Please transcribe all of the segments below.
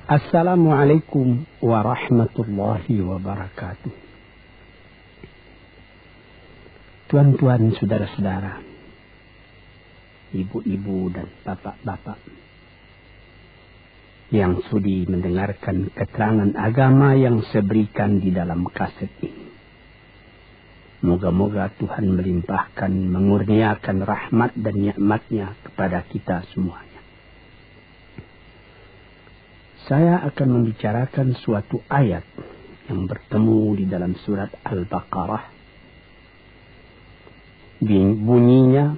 Assalamualaikum warahmatullahi wabarakatuh. Tuan-tuan, saudara-saudara, ibu-ibu dan bapak-bapak yang sudi mendengarkan keterangan agama yang saya berikan di dalam kaset ini. Moga-moga Tuhan melimpahkan, mengurniakan rahmat dan nikmat-Nya kepada kita semuanya. Saya akan membicarakan suatu ayat yang bertemu di dalam surat Al-Baqarah. Bunyinya,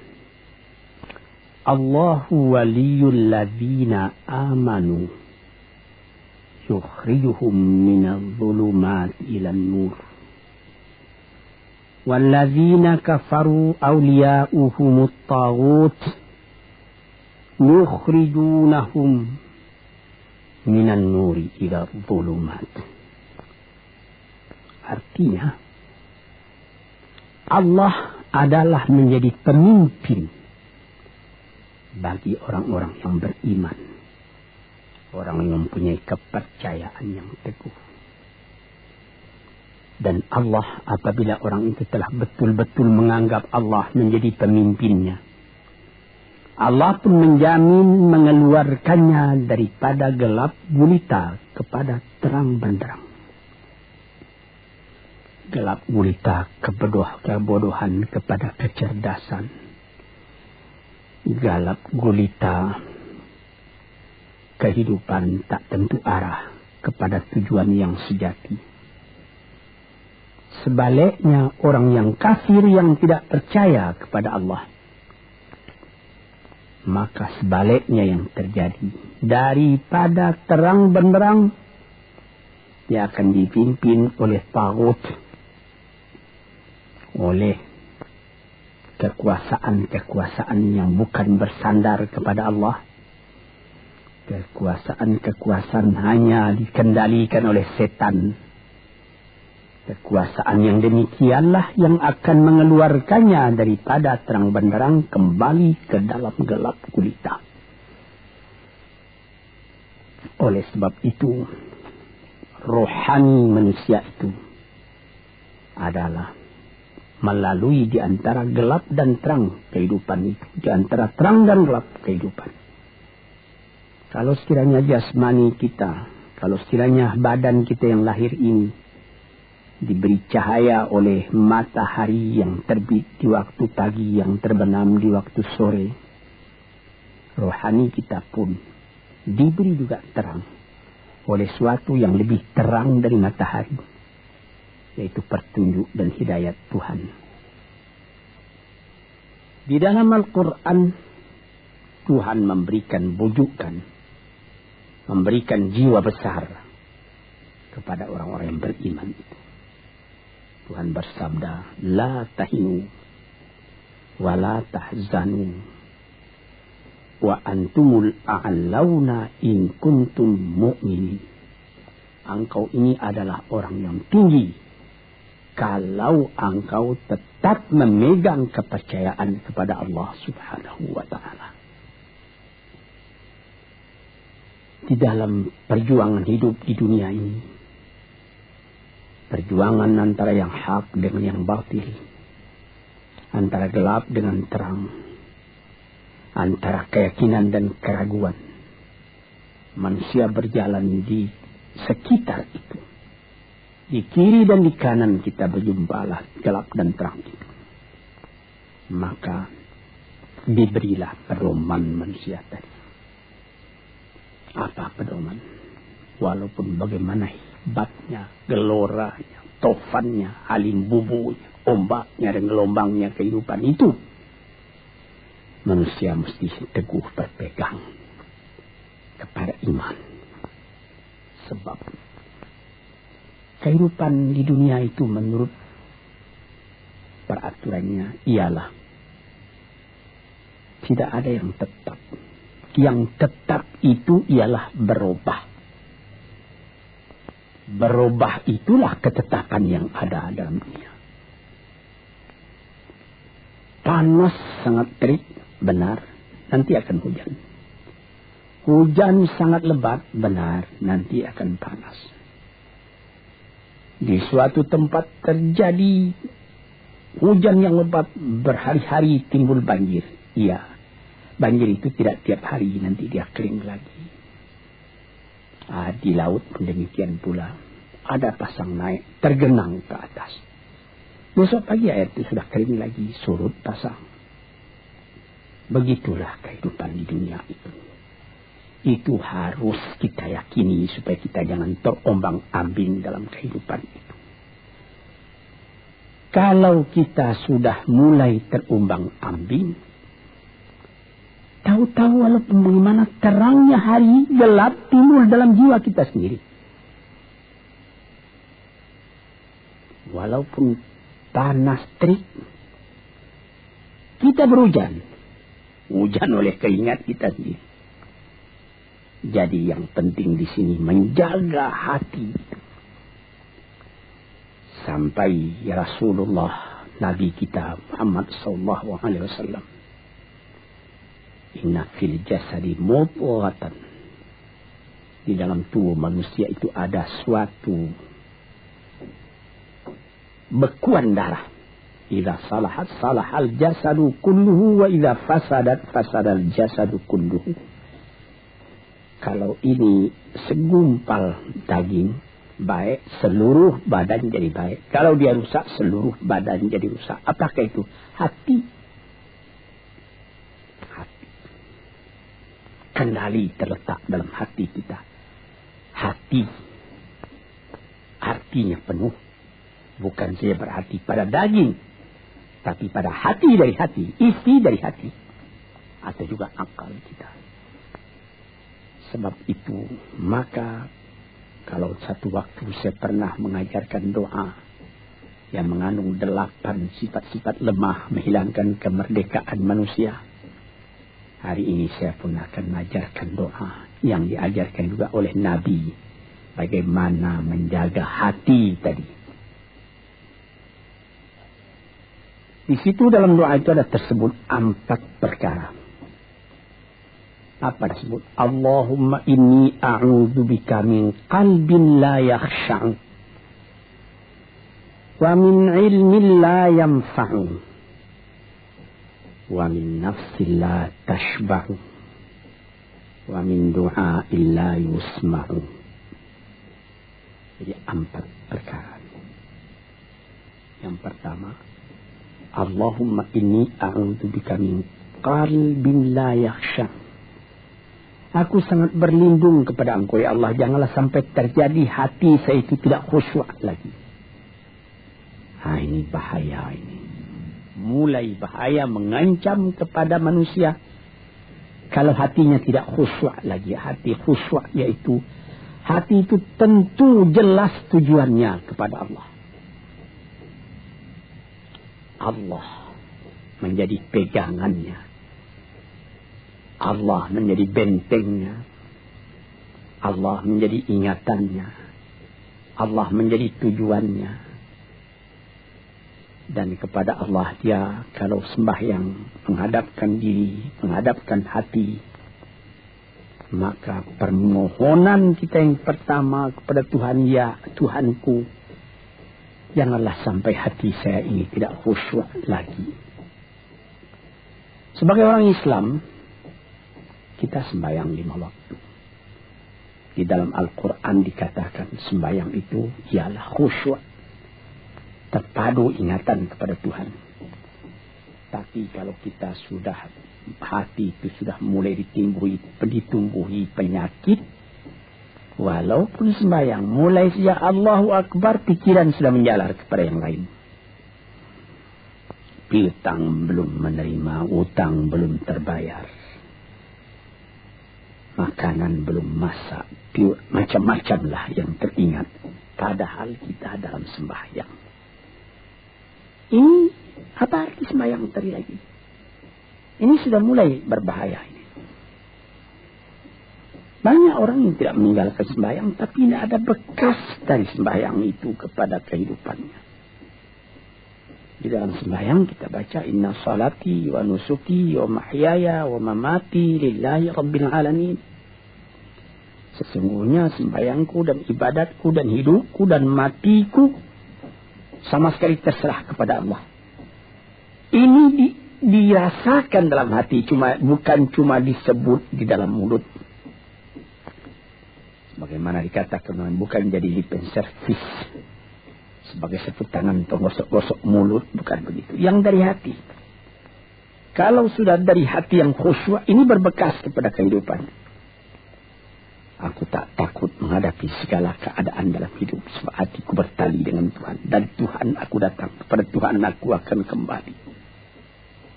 Allahu waliyul ladzina amanu yukhrijuhum minadh dhulumati ilan nur. Walladzina kafaru awliya'uhumut taghut yukhrijunahum minan nuri ila dhulumat. Artinya, Allah adalah menjadi pemimpin bagi orang-orang yang beriman, orang yang mempunyai kepercayaan yang teguh. Dan Allah, apabila orang itu telah betul-betul menganggap Allah menjadi pemimpinnya, Allah pun menjamin mengeluarkannya daripada gelap gulita kepada terang benderang. Gelap gulita kebodohan kepada kecerdasan. Gelap gulita kehidupan tak tentu arah kepada tujuan yang sejati. Sebaliknya, orang yang kafir yang tidak percaya kepada Allah, maka sebaliknya yang terjadi, daripada terang benderang, dia akan dipimpin oleh taghut, oleh kekuasaan-kekuasaan yang bukan bersandar kepada Allah. Kekuasaan-kekuasaan hanya dikendalikan oleh setan. Kekuasaan yang demikianlah yang akan mengeluarkannya daripada terang benderang kembali ke dalam gelap gulita. Oleh sebab itu, rohani manusia itu adalah melalui di antara gelap dan terang kehidupan itu. Di antara terang dan gelap kehidupan. Kalau sekiranya jasmani kita, kalau sekiranya badan kita yang lahir ini diberi cahaya oleh matahari yang terbit di waktu pagi, yang terbenam di waktu sore, rohani kita pun diberi juga terang oleh suatu yang lebih terang dari matahari, yaitu petunjuk dan hidayat Tuhan. Di dalam Al-Quran, Tuhan memberikan bujukan, memberikan jiwa besar kepada orang-orang yang beriman itu. Tuhan bersabda, La tahinu wa la tahzanu wa antumul a'launa in kuntum mu'minin. Engkau ini adalah orang yang tinggi kalau engkau tetap memegang kepercayaan kepada Allah Subhanahu wa ta'ala. Di dalam perjuangan hidup di dunia ini, perjuangan antara yang hak dengan yang batil, antara gelap dengan terang, antara keyakinan dan keraguan, manusia berjalan di sekitar itu. Di kiri dan di kanan kita berjumpalah gelap dan terang itu. Maka diberilah pedoman manusia tadi. Apa pedoman? Walaupun bagaimana hebatnya, geloranya, tofannya, halim bubunya, ombaknya dan gelombangnya kehidupan itu, manusia mesti teguh berpegang kepada iman. Sebab kehidupan di dunia itu menurut peraturannya ialah tidak ada yang tetap. Yang tetap itu ialah berubah. Berubah itulah ketetapan yang ada dalam dunia. Panas sangat terik, benar, nanti akan hujan. Hujan sangat lebat, benar, nanti akan panas. Di suatu tempat terjadi hujan yang lebat, berhari-hari timbul banjir. Iya, banjir itu tidak tiap hari, nanti dia kering lagi. Di laut pun demikian pula. Ada pasang naik, tergenang ke atas. Besok pagi air itu sudah kering lagi, surut pasang. Begitulah kehidupan di dunia itu. Itu harus kita yakini supaya kita jangan terombang-ambing dalam kehidupan itu. Kalau kita sudah mulai terombang-ambing, tahu-tahu walaupun bagaimana terangnya hari, gelap timbul dalam jiwa kita sendiri. Walaupun panas terik, kita berhujan. Hujan oleh keingat kita sendiri. Jadi yang penting di sini menjaga hati. Sampai Rasulullah Nabi kita Muhammad sallallahu alaihi wasallam, inna fil jasadi mudghatan, di dalam tubuh manusia itu ada suatu bekuan darah. Idza salahat salahal jasadu kulluhu wa idza fasadat fasadal jasadu kulluhu. Kalau ini segumpal daging baik, seluruh badan jadi baik. Kalau dia rusak, seluruh badan jadi rusak. Apakah itu? Hati. Hati. Kendali terletak dalam hati kita. Hati artinya penuh. Bukan saja berarti pada daging, tapi pada hati dari hati, isi dari hati, atau juga akal kita. Sebab itu, maka kalau satu waktu saya pernah mengajarkan doa yang mengandung 8 sifat-sifat lemah menghilangkan kemerdekaan manusia. Hari ini saya pun akan mengajarkan doa yang diajarkan juga oleh Nabi. Bagaimana menjaga hati tadi. Di situ dalam doa itu ada tersebut 4 perkara. Apa disebut? Allahumma inni a'udzubika min qalbin la yakhsha'u wa min ilmin la yanfa'u wa min nafsin la tashba'u wa min du'a'in la yusma'u. Jadi 4 perkara. Yang pertama, Allahumma inni a'udzubika min qalbin la yakhsha'u. Aku sangat berlindung kepada Engkau ya Allah. Janganlah sampai terjadi hati saya itu tidak khusyuk lagi. Ini bahaya ini. Mulai bahaya mengancam kepada manusia. Kalau hatinya tidak khusyuk lagi. Hati khusyuk yaitu hati itu tentu jelas tujuannya kepada Allah. Allah menjadi pegangannya. Allah menjadi bentengnya. Allah menjadi ingatannya. Allah menjadi tujuannya. Dan kepada Allah dia kalau sembahyang menghadapkan diri, menghadapkan hati, maka permohonan kita yang pertama kepada Tuhan, ya Tuhanku, janganlah sampai hati saya ini tidak khusyuk lagi. Sebagai orang Islam, kita sembahyang 5 waktu. Di dalam Al-Quran dikatakan sembahyang itu ialah khusyuk, terpadu ingatan kepada Tuhan. Tapi kalau kita sudah, hati itu sudah mulai ditumbuhi penyakit, walaupun sembahyang, mulai sejak Allahu Akbar, pikiran sudah menjalar kepada yang lain. Piutang belum menerima, utang belum terbayar, makanan belum masak, macam-macam lah yang teringat. Padahal kita dalam sembahyang. Ini apa arti sembahyang tadi lagi? Ini sudah mulai berbahaya ini. Banyak orang yang tidak meninggalkan sembahyang, tapi tidak ada bekas dari sembahyang itu kepada kehidupannya. Di dalam sembahyang kita baca inna salati wa nusuki wa mahyaya wa mamati lillahi rabbil alamin. Sesungguhnya sembahyangku dan ibadatku dan hidupku dan matiku sama sekali terserah kepada Allah. Ini dirasakan dalam hati, bukan cuma disebut di dalam mulut. Bagaimana dikatakan, bukan jadi lip and service sebagai seput tangan atau gosok-gosok mulut, bukan begitu. Yang dari hati. Kalau sudah dari hati yang khusyuk, ini berbekas kepada kehidupan. Aku tak takut menghadapi segala keadaan dalam hidup, sebab hatiku bertali dengan Tuhan. Dan Tuhan aku datang, kepada Tuhan aku akan kembali.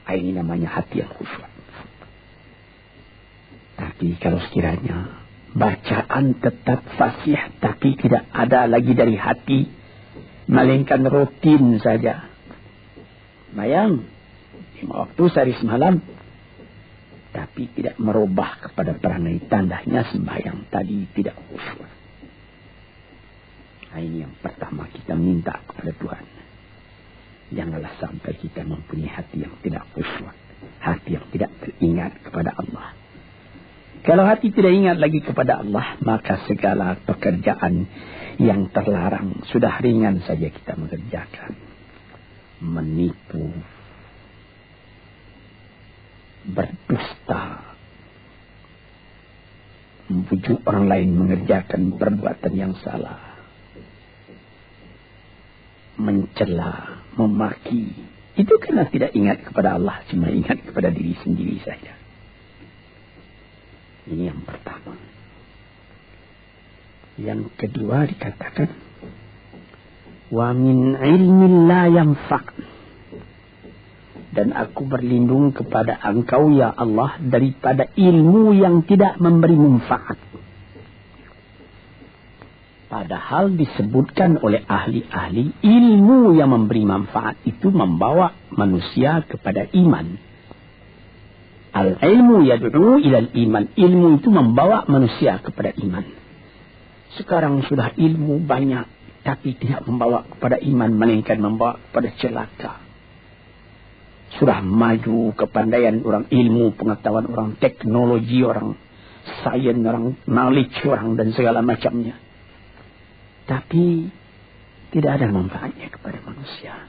Ini namanya hati yang khusyuk. Tapi kalau sekiranya bacaan tetap fasih, tapi tidak ada lagi dari hati, melainkan rutin saja. Bayang, 5 waktu sehari semalam, tapi tidak merubah kepada perangai, tandanya sembahyang tadi tidak khusyuk. Ini yang pertama kita minta kepada Tuhan. Janganlah sampai kita mempunyai hati yang tidak khusyuk, hati yang tidak teringat kepada Allah. Kalau hati tidak ingat lagi kepada Allah, maka segala pekerjaan yang terlarang sudah ringan saja kita mengerjakan. Menipu, berdusta, membujuk orang lain mengerjakan perbuatan yang salah, mencela, memaki, itu karena tidak ingat kepada Allah, cuma ingat kepada diri sendiri saja. Ini yang pertama. Yang kedua dikatakan, wa min ilmin la yanfa', dan aku berlindung kepada Engkau ya Allah daripada ilmu yang tidak memberi manfaat. Padahal disebutkan oleh ahli-ahli, ilmu yang memberi manfaat itu membawa manusia kepada iman. Al-ilmu yad'u ilal iman. Ilmu itu membawa manusia kepada iman. Sekarang sudah ilmu banyak, tapi tidak membawa kepada iman, melainkan membawa kepada celaka. Sudah maju kepandaian orang, ilmu, pengetahuan orang, teknologi orang, sains orang, knowledge orang, dan segala macamnya. Tapi tidak ada manfaatnya kepada manusia.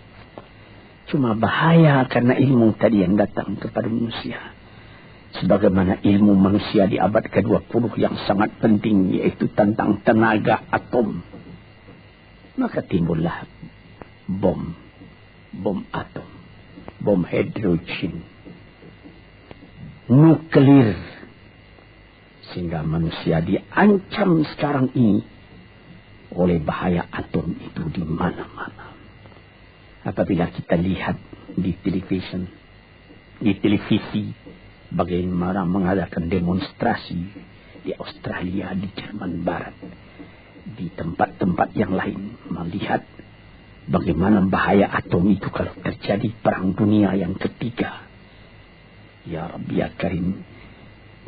Cuma bahaya karena ilmu tadi yang datang kepada manusia. Sebagaimana ilmu manusia di abad ke-20 yang sangat penting, yaitu tentang tenaga atom. Maka timbullah bom atom, bom hidrogen, nuklir. Sehingga manusia diancam sekarang ini oleh bahaya atom itu di mana-mana. Apabila kita lihat di televisi, bagaimana mengadakan demonstrasi di Australia, di Jerman Barat, di tempat-tempat yang lain, melihat bagaimana bahaya atom itu kalau terjadi perang dunia yang ketiga. Ya Rabbi ya Karim,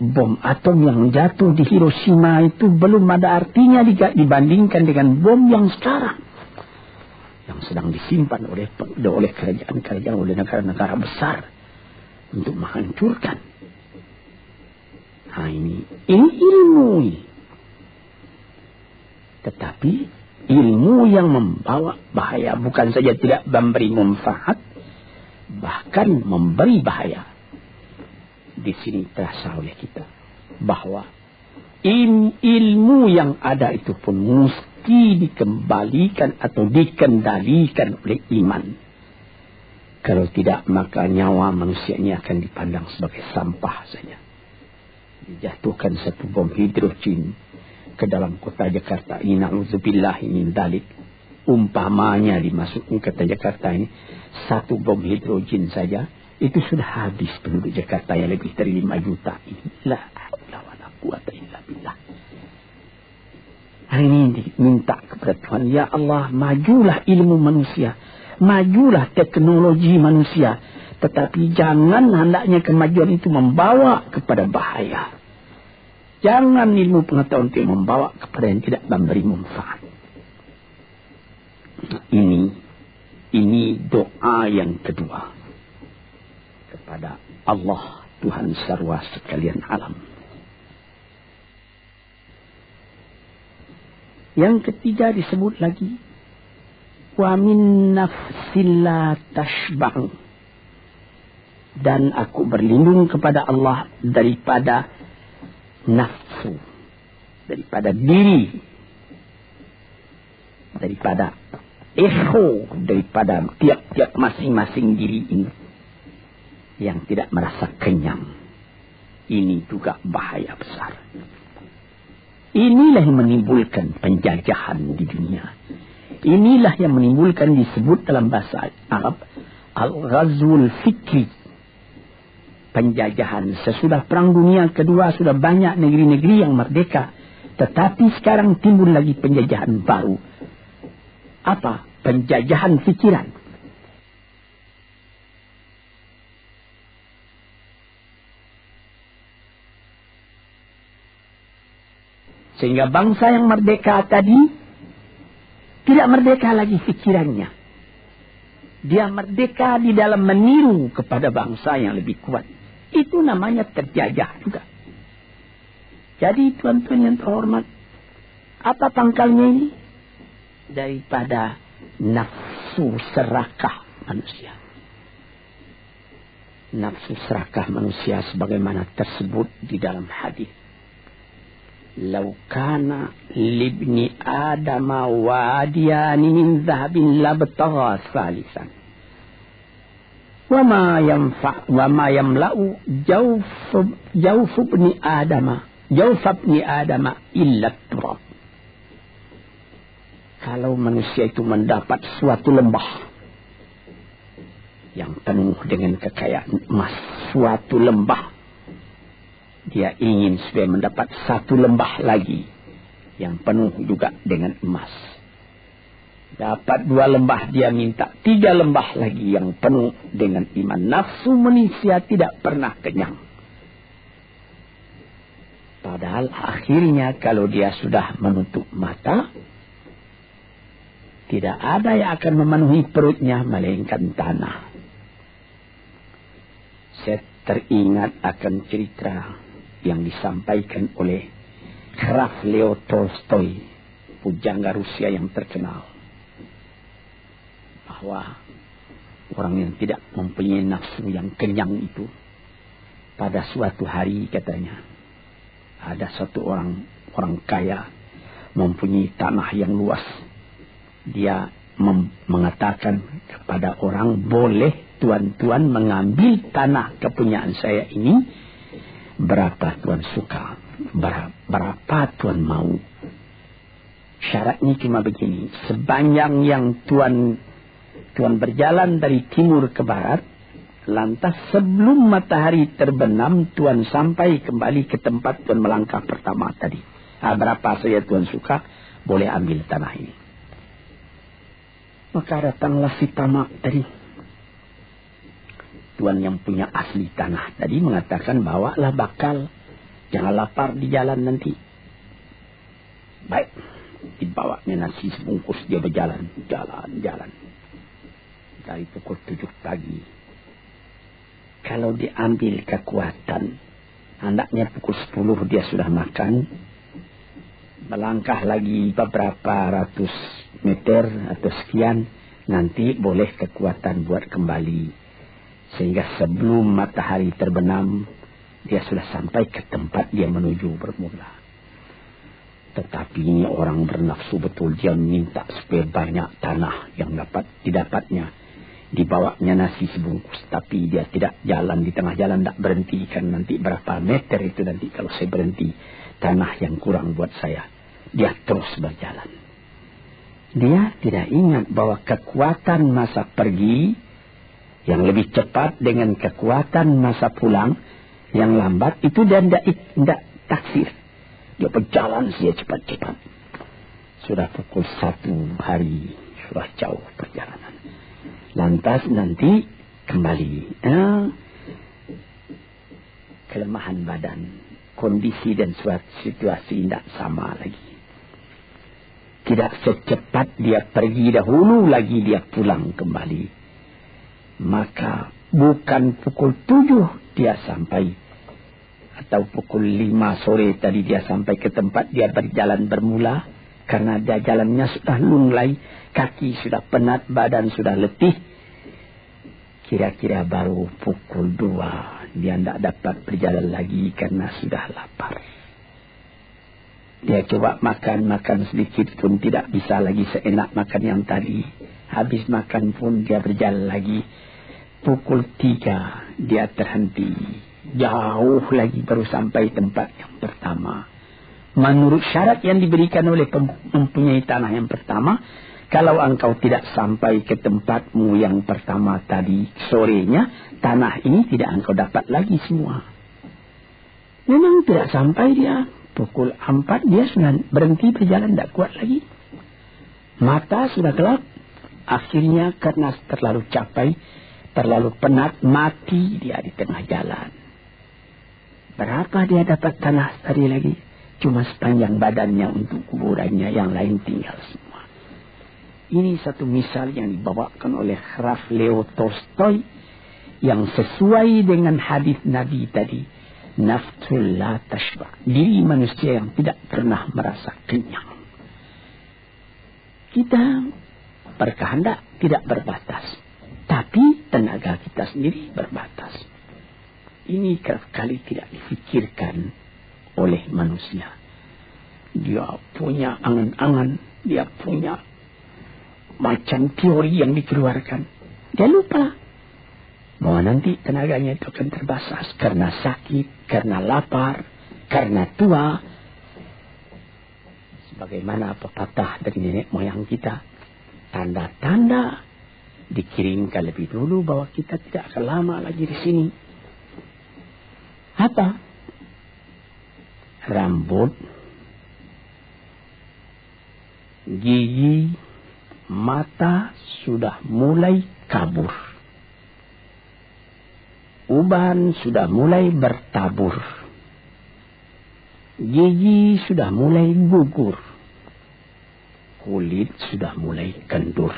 bom atom yang jatuh di Hiroshima itu belum ada artinya dibandingkan dengan bom yang sekarang, yang sedang disimpan oleh kerajaan-kerajaan, oleh negara-negara besar untuk menghancurkan. Nah ini ilmu. Tetapi ilmu yang membawa bahaya, bukan saja tidak memberi manfaat, bahkan memberi bahaya. Di sini terasa oleh kita bahwa ilmu yang ada itu pun mesti dikembalikan atau dikendalikan oleh iman. Kalau tidak, maka nyawa manusia ini akan dipandang sebagai sampah saja. Dijatuhkan satu bom hidrogen ke dalam kota Jakarta ini, na'udzubillahi min dzalik. Umpamanya dimasukkan ke kota Jakarta ini, satu bom hidrogen saja, itu sudah habis penduduk Jakarta yang lebih dari 5 juta ini. La haula wala quwata illa billah. Hari ini diminta kepada Tuhan, ya Allah, majulah ilmu manusia, majulah teknologi manusia, tetapi jangan hendaknya kemajuan itu membawa kepada bahaya. Jangan ilmu pengetahuan itu membawa kepada yang tidak memberi manfaat. Ini doa yang kedua kepada Allah Tuhan sarwa sekalian alam. Yang ketiga disebut lagi, wa min nafsin la tashba'u, dan aku berlindung kepada Allah daripada nafsu, daripada diri, daripada ego, daripada tiap-tiap masing-masing diri ini yang tidak merasa kenyang. Ini juga bahaya besar. Inilah yang menimbulkan penjajahan di dunia. Inilah yang menimbulkan, disebut dalam bahasa Arab, al-ghazwul fikri, penjajahan. Sesudah Perang Dunia Kedua sudah banyak negeri-negeri yang merdeka, tetapi sekarang timbul lagi penjajahan baru. Apa? Penjajahan fikiran. Sehingga bangsa yang merdeka tadi tidak merdeka lagi fikirannya. Dia merdeka di dalam meniru kepada bangsa yang lebih kuat. Itu namanya terjajah juga. Jadi tuan-tuan yang terhormat, apa pangkalnya ini? Daripada nafsu serakah manusia. Nafsu serakah manusia sebagaimana tersebut di dalam hadis. Lau kana libni adama wadiyani min zahabin labtagha salisan. Wa ma yamla'u jawf ibni adama illa turab. Kalau manusia itu mendapat suatu lembah yang penuh dengan kekayaan emas, suatu lembah, dia ingin supaya mendapat satu lembah lagi yang penuh juga dengan emas. Dapat 2 lembah, dia minta 3 lembah lagi yang penuh dengan iman. Nafsu manusia tidak pernah kenyang. Padahal akhirnya kalau dia sudah menutup mata, tidak ada yang akan memenuhi perutnya melainkan tanah. Saya teringat akan cerita yang disampaikan oleh Graf Leo Tolstoy, pujangga Rusia yang terkenal, bahwa orang yang tidak mempunyai nafsu yang kenyang itu, pada suatu hari katanya, ada satu orang kaya mempunyai tanah yang luas. Dia mengatakan kepada orang, boleh tuan-tuan mengambil tanah kepunyaan saya ini, berapa tuan suka, berapa tuan mau. Syaratnya cuma begini, sepanjang yang tuan berjalan dari timur ke barat, lantas sebelum matahari terbenam, tuan sampai kembali ke tempat tuan melangkah pertama tadi. Berapa saja tuan suka, boleh ambil tanah ini. Maka datanglah si tamak tadi. Tuan yang punya asli tanah tadi mengatakan, bawalah bakal, jangan lapar di jalan nanti. Baik, dibawanya nasi sebungkus, dia berjalan, jalan. Dari pukul 7 pagi. Kalau diambil kekuatan, hendaknya pukul 10 dia sudah makan. Melangkah lagi beberapa ratus meter atau sekian, nanti boleh kekuatan buat kembali. Sehingga sebelum matahari terbenam, dia sudah sampai ke tempat dia menuju bermula. Tetapi ini orang bernafsu betul, dia minta supaya banyak tanah yang dapat didapatnya. Dibawanya nasi sebungkus, tapi dia tidak jalan di tengah jalan, tidak berhenti. Kan nanti berapa meter itu nanti kalau saya berhenti, tanah yang kurang buat saya. Dia terus berjalan. Dia tidak ingat bahwa kekuatan masa pergi yang lebih cepat dengan kekuatan masa pulang yang lambat itu dia tidak taksir. Dia berjalan saja cepat-cepat. Sudah pukul 1 hari, sudah jauh perjalanan. Lantas nanti kembali. Kelemahan badan, kondisi dan suatu situasi tidak sama lagi. Tidak secepat dia pergi dahulu lagi dia pulang kembali. Maka bukan pukul 7 dia sampai, atau pukul 5 sore tadi dia sampai ke tempat dia berjalan bermula. Karena dia jalannya sudah lunglai, kaki sudah penat, badan sudah letih. Kira-kira baru pukul 2 dia tidak dapat berjalan lagi karena sudah lapar. Dia coba makan sedikit pun tidak bisa lagi seenak makan yang tadi. Habis makan pun dia berjalan lagi. Pukul 3 dia terhenti. Jauh lagi baru sampai tempat yang pertama. Menurut syarat yang diberikan oleh mempunyai tanah yang pertama, kalau engkau tidak sampai ke tempatmu yang pertama tadi sorenya, tanah ini tidak engkau dapat lagi semua. Memang tidak sampai dia. Pukul 4 dia sudah berhenti berjalan, tidak kuat lagi. Mata sudah gelap. Akhirnya karena terlalu capek, terlalu penat, mati dia di tengah jalan. Berapa dia dapat tanah tadi lagi? Cuma sepanjang badannya untuk kuburannya, yang lain tinggal semua. Ini satu misal yang dibawakan oleh Graf Leo Tolstoy yang sesuai dengan hadis Nabi tadi. Nafsul la tashba. Diri manusia yang tidak pernah merasa kenyang. Kita berkehendak tidak berbatas. Tapi tenaga kita sendiri berbatas. Ini kerap kali tidak difikirkan oleh manusia. Dia punya angan-angan. Dia punya macam teori yang dikeluarkan. Dia lupa bahwa nanti tenaganya itu akan terbasas karena sakit, karena lapar, karena tua. Sebagaimana pepatah dari nenek moyang kita, tanda-tanda dikirimkan lebih dulu bahwa kita tidak akan lama lagi di sini. Apa? Rambut, gigi, mata sudah mulai kabur. Uban sudah mulai bertabur. Gigi sudah mulai gugur. Kulit sudah mulai kendur.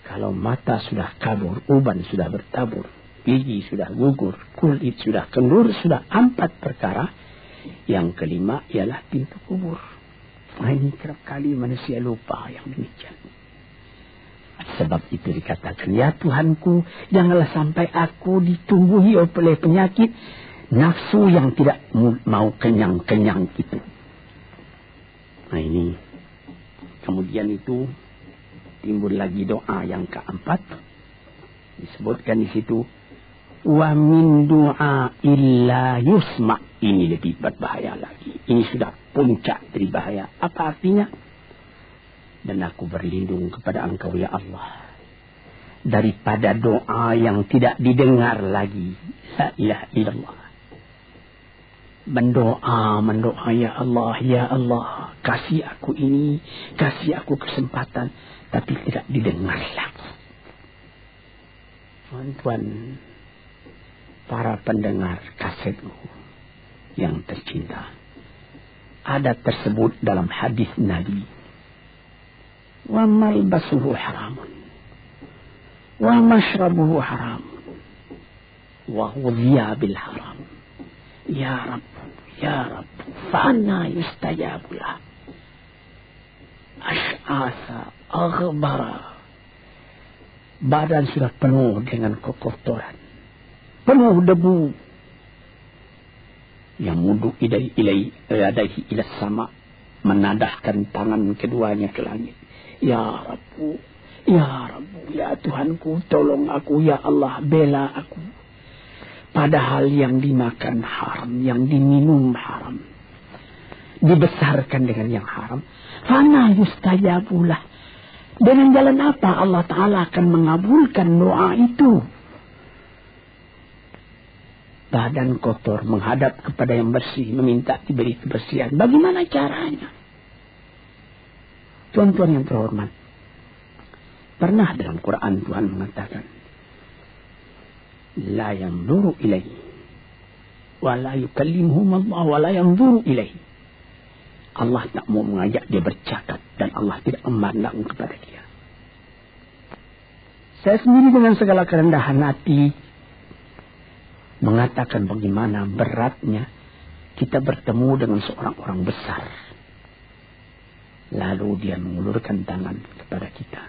Kalau mata sudah kabur, uban sudah bertabur, gigi sudah gugur, kulit sudah kendur, sudah 4 perkara. Yang kelima ialah pintu kubur. Ini kerap kali manusia lupa yang demikian. Sebab itu dikatakan, ya Tuhanku, janganlah sampai aku ditumbuhi oleh penyakit nafsu yang tidak mau kenyang-kenyang itu. Nah ini. Kemudian itu timbul lagi doa yang keempat. Disebutkan di situ, wa min du'a illa yusma'. Ini lebih berbahaya lagi. Ini sudah puncak dari bahaya. Apa artinya? Dan aku berlindung kepada Engkau ya Allah daripada doa yang tidak didengar lagi. La ilaha illallah. Mendoa ya Allah, kasih aku ini, kasih aku kesempatan, tapi tidak didengar lagi. Tuan-tuan, para pendengar kasetku yang tercinta, ada tersebut dalam hadis Nabi, wa malbasuhu haramun, wa mashrabuhu haramun, wa ghudhiya bil haram. Ya Rabb, fa'anna yustajabu lah. Ash'asa, aghbara. Badan sudah penuh dengan kotoran, penuh debu. Yang muduk ilaihi ila sama, menadahkan tangan keduanya ke langit. Ya Rabbu, ya Tuhanku, tolong aku, ya Allah, bela aku. Padahal yang dimakan haram, yang diminum haram, dibesarkan dengan yang haram. Fana yustajabulah. Dengan jalan apa Allah Ta'ala akan mengabulkan doa itu? Badan kotor menghadap kepada yang bersih, meminta diberi kebersihan. Bagaimana caranya? Tuan-tuan yang terhormat, pernah dalam Quran Tuhan mengatakan, la yanzuru ilaihi wa la yukallimuhum Allah wa la yanzuru ilaihi. Allah tak mau mengajak dia bercakap dan Allah tidak memandang kepada dia. Saya sendiri dengan segala kerendahan hati mengatakan bagaimana beratnya kita bertemu dengan seorang orang besar Lalu dia mengulurkan tangan kepada kita.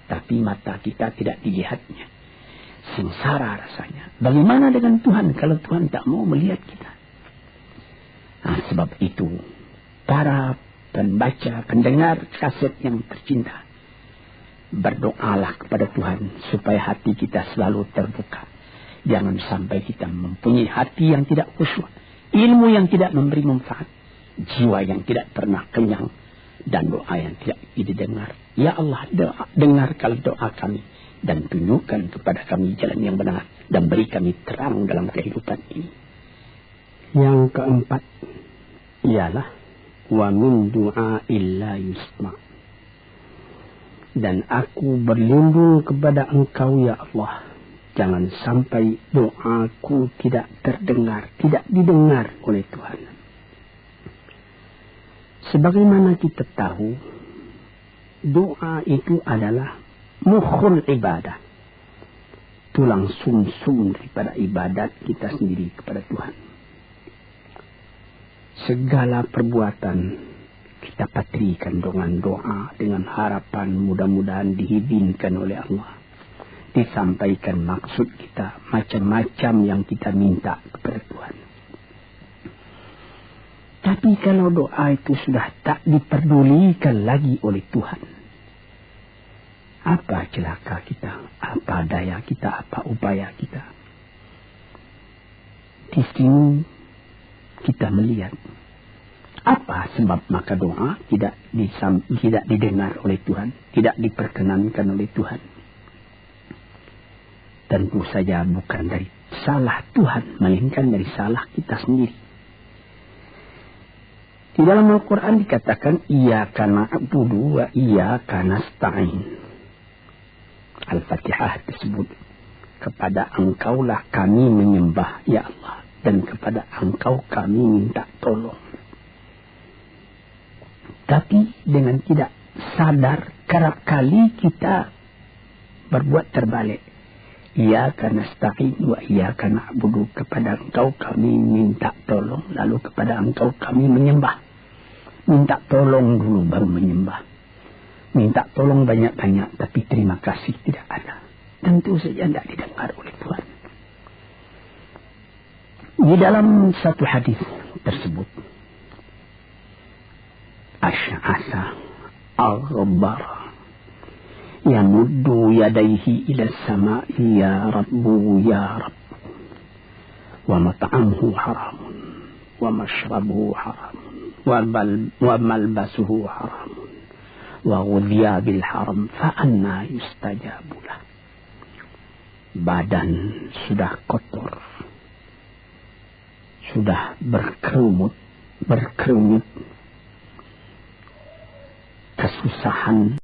Tapi mata kita tidak dilihatnya. Sengsara rasanya. Bagaimana dengan Tuhan kalau Tuhan tak mau melihat kita? Nah, sebab itu, para pembaca, pendengar kaset yang tercinta, berdoalah kepada Tuhan supaya hati kita selalu terbuka. Jangan sampai kita mempunyai hati yang tidak khusyuk, ilmu yang tidak memberi manfaat, jiwa yang tidak pernah kenyang, dan doa yang tidak didengar. Ya Allah, dengarkan doa kami dan tunjukkan kepada kami jalan yang benar dan beri kami terang dalam kehidupan ini. Yang keempat ialah wa min du'a illa yusma. Dan aku berlindung kepada Engkau ya Allah, jangan sampai doaku tidak terdengar, tidak didengar oleh Tuhan. Sebagaimana kita tahu, doa itu adalah mukhul ibadah, tulang sumsum daripada ibadat kita sendiri kepada Tuhan. Segala perbuatan kita patrikan dengan doa, dengan harapan mudah-mudahan diizinkan oleh Allah. Disampaikan maksud kita, macam-macam yang kita minta kepada Tuhan. Tapi kalau doa itu sudah tak diperdulikan lagi oleh Tuhan, apa celaka kita, apa daya kita, apa upaya kita? Di sini kita melihat apa sebab maka doa tidak didengar oleh Tuhan, tidak diperkenankan oleh Tuhan. Tentu saja bukan dari salah Tuhan, melainkan dari salah kita sendiri. Di dalam Al-Quran dikatakan, Iyyaka na'budu wa iyyaka nasta'in. Al-Fatihah tersebut, kepada Engkaulah kami menyembah, ya Allah, dan kepada Engkau kami minta tolong. Tapi dengan tidak sadar, kerap kali kita berbuat terbalik. Iyyaka nasta'in wa iyyaka na'budu, kepada Engkau kami minta tolong, lalu kepada Engkau kami menyembah. Minta tolong dulu baru menyembah. Minta tolong banyak-banyak, tapi terima kasih tidak ada. Tentu saja tidak didengar oleh Tuhan. Di dalam satu hadis tersebut, Asy'asa al-ghabbara yamuddu yadayhi ila sama'i ya Rabbu ya Rabbu, wa mat'amuhu haramun wa mashrabuhu haramun wa malbasuhu haramun wa ghudhiya bil haram fa anna yustajabulah. Badan sudah kotor, sudah berkerumut, kesusahan